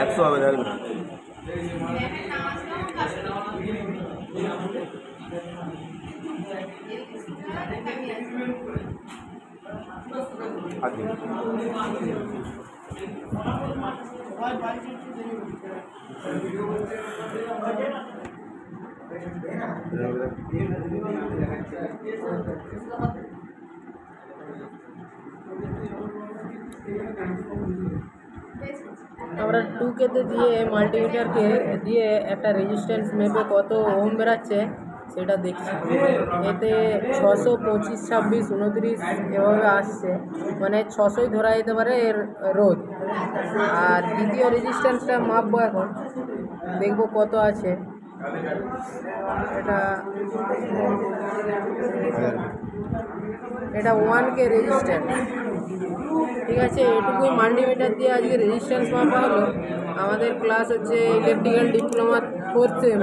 একশো হবে দেখবেন। আমরা 2K দিয়ে মাল্টিমিটারকে দিয়ে একটা রেজিস্ট্যান্স মেপে কত ওম বেরাচ্ছে সেটা দেখছি। এতে 625, 26, 29 এভাবে আসছে, মানে 600ই ধরা যেতে পারে এর রোধ। আর দ্বিতীয় রেজিস্ট্যান্সটা মাপবো, এখন দেখবো কত আছে। এটা 1K রেজিস্ট্যান্স। ঠিক আছে, এটুকুই মাল্টিমিটার দিয়ে আজকে রেজিস্ট্যান্স মাপা হলো। আমাদের ক্লাস হচ্ছে ইলেকট্রিক্যাল ডিপ্লোমা 4th সেম।